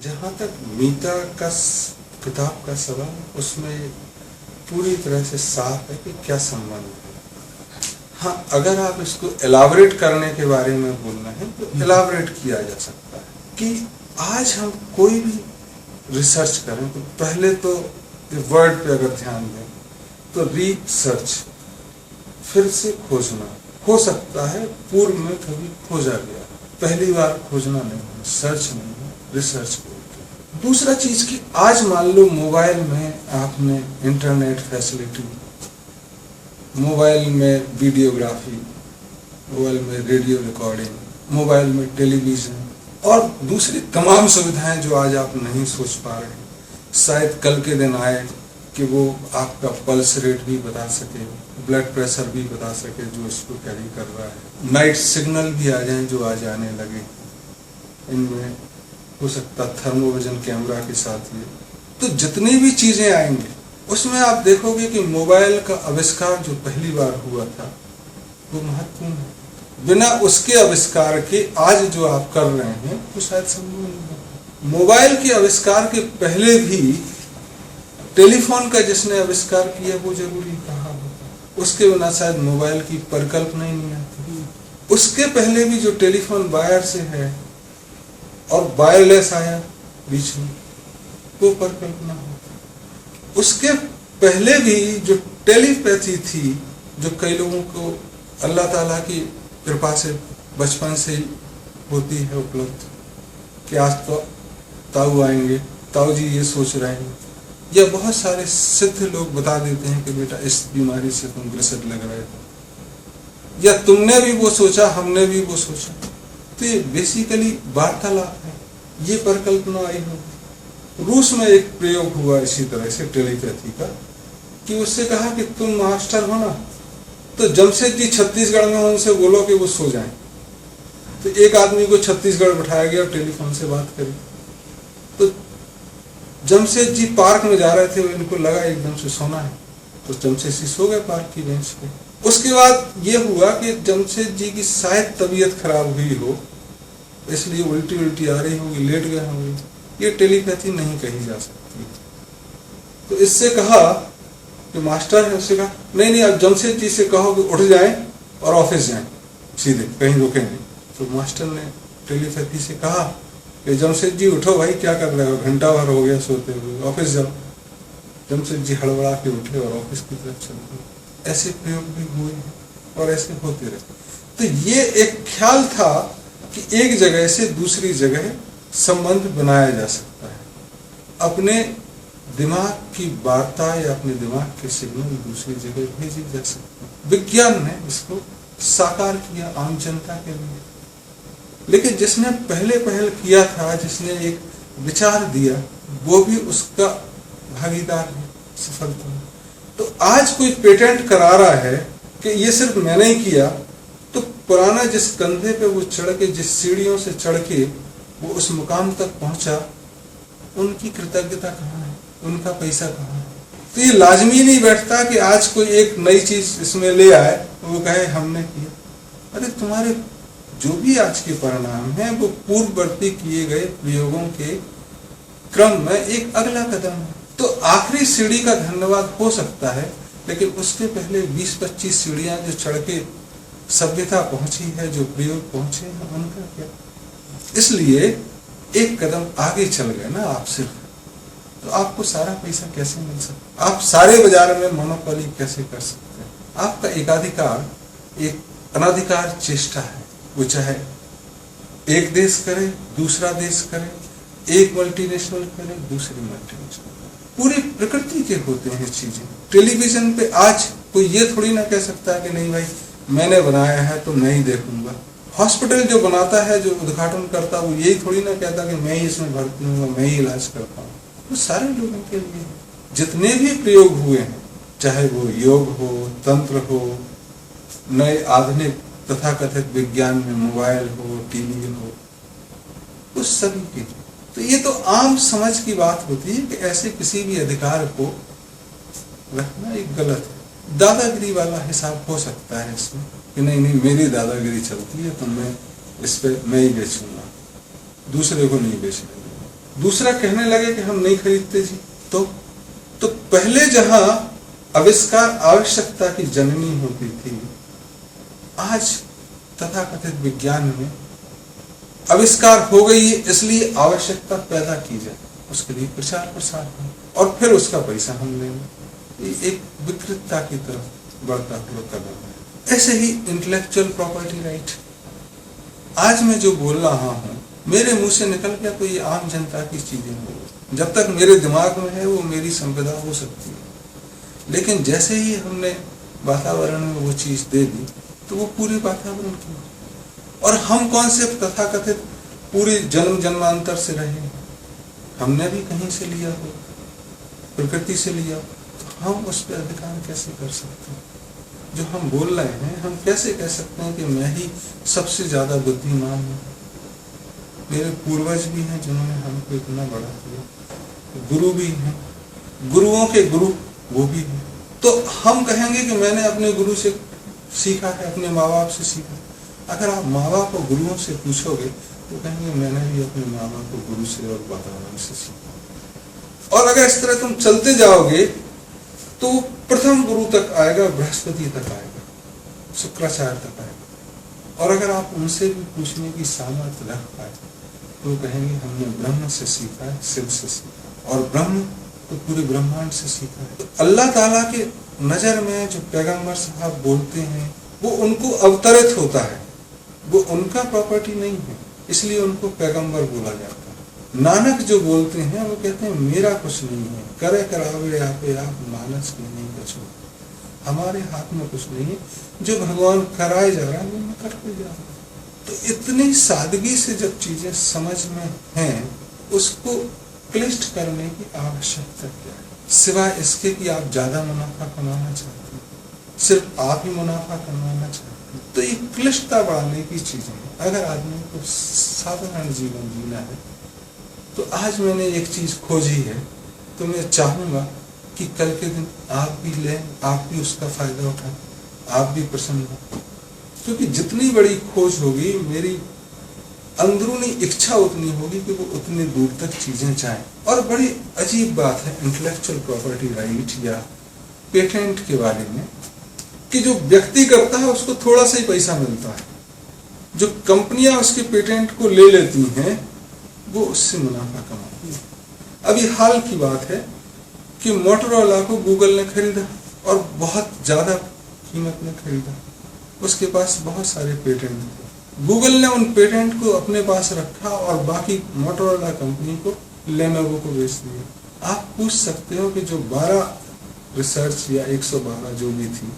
जहाँ तक मीता का किताब का सवाल, उसमें पूरी तरह से साफ है कि क्या संबंध है। हाँ, अगर आप इसको एलाबरेट करने के बारे में बोलना है तो एलाबरेट किया जा सकता है कि आज हम कोई भी रिसर्च करें तो पहले तो वर्ड पे अगर ध्यान दें तो रिसर्च, फिर से खोजना। हो सकता है पूर्व में कभी खोजा गया, पहली बार खोजना नहीं है, सर्च नहीं है, रिसर्च बोलते। दूसरा चीज कि आज मान लो मोबाइल में आपने इंटरनेट फैसिलिटी, मोबाइल में वीडियोग्राफी, मोबाइल में रेडियो रिकॉर्डिंग, मोबाइल में टेलीविजन और दूसरी तमाम सुविधाएं जो आज आप नहीं सोच पा रहे। शायद कल के दिन आए कि वो आपका पल्स रेट भी बता सके, ब्लड प्रेशर भी बता सके जो इसको कैरी कर रहा है, नाइट सिग्नल भी आ जाए जो आज आने लगे। इनमें हो सकता थर्मोविजन कैमरा के साथ ये, तो जितनी भी चीजें आएंगे उसमें आप देखोगे कि मोबाइल का आविष्कार जो पहली बार हुआ था वो महत्वपूर्ण है। बिना उसके आविष्कार के आज जो आप कर रहे हैं वो शायद संभव नहीं है। मोबाइल के आविष्कार के पहले भी टेलीफोन का जिसने आविष्कार किया वो जरूरी कहा होता, उसके बिना शायद मोबाइल की परिकल्पना ही नहीं आती। उसके पहले भी जो टेलीफोन वायर से है और वायरलेस आया बीच में, वो परिकल्पना होती। उसके पहले भी जो टेलीपैथी थी, जो कई लोगों को अल्लाह ताला की कृपा से बचपन से ही होती है उपलब्ध, कि आज तो ताऊ आएंगे, ताऊ जी ये सोच रहे हैं, या बहुत सारे सिद्ध लोग बता देते हैं कि बेटा इस बीमारी से तुम ग्रसित लग रहे हो, या तुमने भी वो सोचा, हमने भी वो सोचा। तो ये बेसिकली वार्तालाप है, ये परिकल्पना आई हो। रूस में एक प्रयोग हुआ इसी तरह से टेलीपैथी का, कि उससे कहा कि तुम मास्टर हो ना, तो जमशेद जी छत्तीसगढ़ में, उनसे बोलो कि वो सो जाएं। तो एक आदमी को छत्तीसगढ़ बिठाया गया और टेलीफोन से बात करी। तो जमशेद जी पार्क में जा रहे थे, इनको लगा एकदम से सोना है, तो जमशेद जी सो गए पार्क की बेंच पे। उसके बाद ये हुआ कि जमशेद जी की शायद तबीयत खराब हुई हो, इसलिए उल्टी उल्टी आ रही होगी, लेट गए होंगे। ये टेलीपैथी नहीं कही जा सकती। तो इससे कहा कि मास्टर है, उससे कहा नहीं नहीं, आप जमशेद जी से कहो कि उठ जाएं और ऑफिस जाएं, सीधे, कहीं रुके नहीं। तो मास्टर ने टेलीपैथी से कहा कि जमशेद जी उठो भाई, क्या कर रहे हो, घंटा भर हो गया सोते हुए, ऑफिस जाओ। जमशेद जी हड़बड़ा के उठे और ऑफिस की तरफ चल गए। ऐसे प्रयोग भी हुए और ऐसे होते रहे। तो ये एक ख्याल था कि एक जगह से दूसरी जगह संबंध बनाया जा सकता है, अपने दिमाग की वार्ता या अपने दिमाग के सिग्नल दूसरी जगह भेजी जा सकते हैं। विज्ञान ने इसको साकार किया आम जनता के लिए, लेकिन जिसने पहले पहल किया था, जिसने एक विचार दिया, वो भी उसका भागीदार है सफलता में। तो आज कोई पेटेंट करा रहा है कि ये सिर्फ मैंने ही किया, तो पुराना जिस कंधे पे वो चढ़ के, जिस सीढ़ियों से चढ़ के वो उस मुकाम तक पहुंचा, उनकी कृतज्ञता कहाँ है, उनका पैसा कहाँ है? तो ये लाजमी नहीं बैठता कि आज कोई एक नई चीज इसमें ले आए, वो कहे हमने किया। अरे तुम्हारे जो भी आज के परिणाम हैं वो पूर्ववर्ती किए गए प्रयोगों के क्रम में एक अगला कदम है। तो आखिरी सीढ़ी का धन्यवाद हो सकता है, लेकिन उसके पहले 20-25 सीढ़ियां जो चढ़ के सभ्यता पहुंची है, जो प्रयोग पहुंचे हैं, उनका क्या? इसलिए एक कदम आगे चल गए ना आप सिर्फ, तो आपको सारा पैसा कैसे मिल सकता? आप सारे बाजार में मोनोपोली कैसे कर सकते हैं? आपका एकाधिकार एक अनाधिकार चेष्टा है, वो चाहे एक देश करे, दूसरा देश करे, एक मल्टीनेशनल करे, दूसरी मल्टीनेशनल करे, पूरी प्रकृति के होते हैं चीजें। टेलीविजन पे आज कोई ये थोड़ी ना कह सकता है कि नहीं भाई मैंने बनाया है तो मैं ही देखूंगा। हॉस्पिटल जो बनाता है, जो उद्घाटन करता है, वो यही थोड़ी ना कहता कि मैं ही इसमें भर्ती हूँ, मैं ही इलाज करता हूँ। वो सारे लोगों के लिए जितने भी प्रयोग हुए हैं, चाहे वो योग हो, तंत्र हो, नए आधुनिक तथाकथित विज्ञान में मोबाइल हो, टीवी हो, उस सभी के। तो ये तो आम समझ की बात होती है कि ऐसे किसी भी अधिकार को रखना एक गलत है। दादागिरी वाला हिसाब हो सकता है इसमें कि नहीं नहीं मेरी दादागिरी चलती है तो मैं इस पे मैं ही बेचूंगा, दूसरे को नहीं बेचने दूंगा। दूसरा कहने लगे कि हम नहीं खरीदते जी, तो पहले जहां आविष्कार आवश्यकता की जननी होती थी, आज तथाकथित विज्ञान में आविष्कार हो गई है, इसलिए आवश्यकता पैदा की जाए, उसके लिए प्रचार प्रसार हो और फिर उसका पैसा हम लेंगे। ये एक विकृतता की तरफ बढ़ता हुआ कदम है। ऐसे ही इंटेलेक्चुअल प्रॉपर्टी राइट, आज मैं जो बोल रहा हूँ मेरे मुंह से निकल गया तो ये आम जनता की चीजें हो, जब तक मेरे दिमाग में है वो मेरी संपदा हो सकती है, लेकिन जैसे ही हमने वातावरण में वो चीज दे दी तो वो पूरे वातावरण की। और हम कौन से तथाकथित पूरी जन्म जन्मांतर से रहे, हमने भी कहीं से लिया हो, प्रकृति से लिया, तो हम उस पर अधिकार कैसे कर सकते हैं? जो हम बोल रहे हैं, हम कैसे कह सकते हैं कि मैं ही सबसे ज्यादा बुद्धिमान हूँ? मेरे पूर्वज भी हैं जिन्होंने हमको इतना बड़ा किया, गुरु भी हैं, गुरुओं के गुरु वो भी हैं। तो हम कहेंगे कि मैंने अपने गुरु से सीखा है, अपने माँ बाप से सीखा। अगर आप माँ बाप और गुरुओं से पूछोगे तो कहेंगे मैंने भी अपने माँ बाप को गुरु से और वातावरण से सीखा। और अगर इस तरह तुम चलते जाओगे तो प्रथम गुरु तक आएगा, बृहस्पति तक आएगा, शुक्राचार्य तक आएगा। और अगर आप उनसे भी पूछने की सामर्थ्य रख पाए तो कहेंगे हमने ब्रह्म से सीखा है, शिव से सीखा, और ब्रह्म तो पूरे ब्रह्मांड से सीखा है। तो अल्लाह ताला के नजर में जो पैगंबर साहब बोलते हैं वो उनको अवतरित होता है, वो उनका प्रॉपर्टी नहीं है, इसलिए उनको पैगंबर बोला जाता है। नानक जो बोलते हैं वो कहते हैं मेरा कुछ नहीं है, करे करावे आपे आप, मानस में नहीं कुछ, हमारे हाथ में कुछ नहीं है, जो भगवान कराए जा रहा है वो मैं करते जा रहा हूँ। तो इतनी सादगी से जब चीजें समझ में हैं, उसको क्लिष्ट करने की आवश्यकता क्या है? सिवाय इसके कि आप ज्यादा मुनाफा कमाना चाहते हैं, सिर्फ आप ही मुनाफा कमाना चाहते हैं, तो ये क्लिष्टता बढ़ाने की चीजें हैं। अगर आदमी को साधारण जीवन जीना है तो आज मैंने एक चीज खोजी है, तो मैं चाहूंगा कि कल के दिन आप भी लें, आप भी उसका फायदा उठाएं, आप भी प्रसन्न हो। क्योंकि जितनी बड़ी खोज होगी, मेरी अंदरूनी इच्छा उतनी होगी कि वो उतनी दूर तक चीजें जाएं। और बड़ी अजीब बात है इंटेलेक्चुअल प्रॉपर्टी राइट या पेटेंट के बारे में, कि जो व्यक्ति करता है उसको थोड़ा सा ही पैसा मिलता है, जो कंपनियां उसके पेटेंट को ले लेती हैं वो उससे मुनाफा कमाती है। अभी हाल की बात है कि मोटोरोला को गूगल ने खरीदा और बहुत ज्यादा कीमत में खरीदा, उसके पास बहुत सारे पेटेंट थे। गूगल ने उन पेटेंट को अपने पास रखा और बाकी मोटोरोला कंपनी को, लेनोवो को बेच दिया। आप पूछ सकते हो कि जो 12 रिसर्च या 112 जो भी थी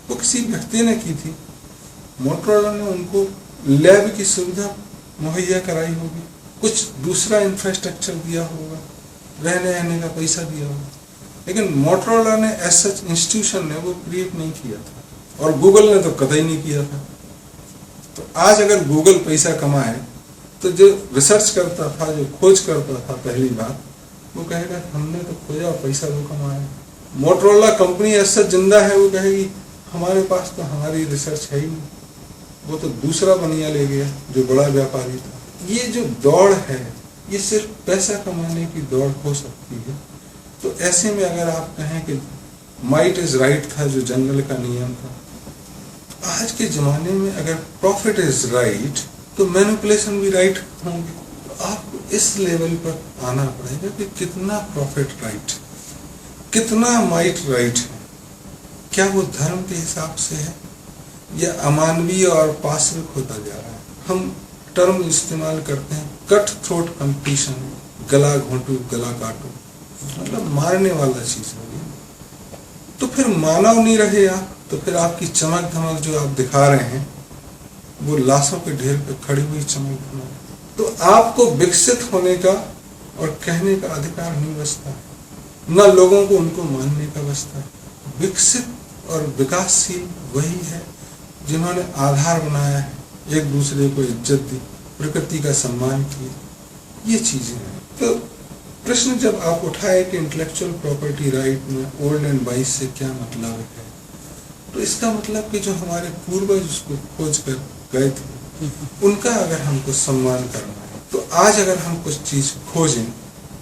वो किसी व्यक्ति ने की थी, मोटोरोला ने उनको लैब की सुविधा मुहैया कराई होगी, कुछ दूसरा इंफ्रास्ट्रक्चर दिया होगा, रहने रहने का पैसा दिया होगा, लेकिन मोटोरोला ने एज सच इंस्टीट्यूशन ने वो क्रिएट नहीं किया था, और गूगल ने तो कतई नहीं किया था। तो आज अगर गूगल पैसा कमाए तो जो रिसर्च करता था, जो खोज करता था पहली बार, वो कहेगा हमने तो खोजा और पैसा वो कमाया। मोटोरोला कंपनी एज सच जिंदा है, वो कहेगी हमारे पास तो हमारी रिसर्च है ही नहीं, वो तो दूसरा बनिया ले गया जो बड़ा व्यापारी था। ये जो दौड़ है ये सिर्फ पैसा कमाने की दौड़ हो सकती है। तो ऐसे में अगर आप कहें कि माइट इज राइट था, जो जंगल का नियम था, आज के जमाने में अगर प्रॉफिट इज राइट तो मैनिपुलेशन भी राइट होंगे। तो आपको इस लेवल पर आना पड़ेगा कि कितना प्रॉफिट राइट, कितना माइट राइट है, क्या वो धर्म के हिसाब से है या अमानवीय और पाशविक होता जा रहा है। हम टर्म इस्तेमाल करते हैं कट थ्रोट कंपटीशन, गला घोंटू गला काटू, मतलब मारने वाला चीज होगी। तो फिर मानव नहीं रहे आप, तो फिर आपकी चमक धमक जो आप दिखा रहे हैं वो लाशों के ढेर पे खड़ी हुई चमक धमक। तो आपको विकसित होने का और कहने का अधिकार नहीं बचता, न लोगों को उनको मानने का बचता है। विकसित और विकासशील वही है जिन्होंने आधार बनाया है, एक दूसरे को इज्जत दी, प्रकृति का सम्मान किया, ये चीजें हैं। तो प्रश्न जब आप उठाए कि इंटेलेक्चुअल प्रॉपर्टी राइट में ओल्ड एंड वाइज से क्या मतलब है, तो इसका मतलब कि जो हमारे पूर्वज उसको खोज कर गए थे उनका अगर हमको सम्मान करना है, तो आज अगर हम कुछ चीज खोजें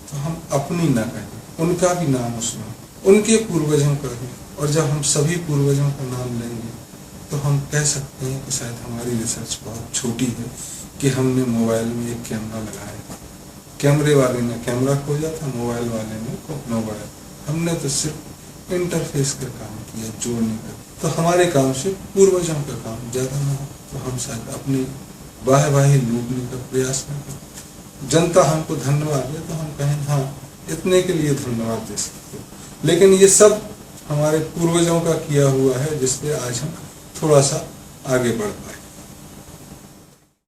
तो हम अपनी ना कहें, उनका भी नाम उसमें, उनके पूर्वजों का भी। और जब हम सभी पूर्वजों का नाम लेंगे तो हम कह सकते हैं कि शायद हमारी रिसर्च बहुत छोटी है कि हमने मोबाइल में एक कैमरा लगाया, कैमरे वाले ने कैमरा खोजा था, मोबाइल वाले ने मोबाइल, हमने तो सिर्फ इंटरफेस का काम किया, जोड़ने का। तो हमारे काम से पूर्वजों का काम ज़्यादा ना हो तो हम शायद अपनी वाहवाही लूटने का प्रयास न करें। जनता हमको धन्यवाद दे तो हम कहें हाँ इतने के लिए धन्यवाद दे सकते, लेकिन ये सब हमारे पूर्वजों का किया हुआ है जिसपे आज हम थोड़ा सा आगे बढ़ पाए।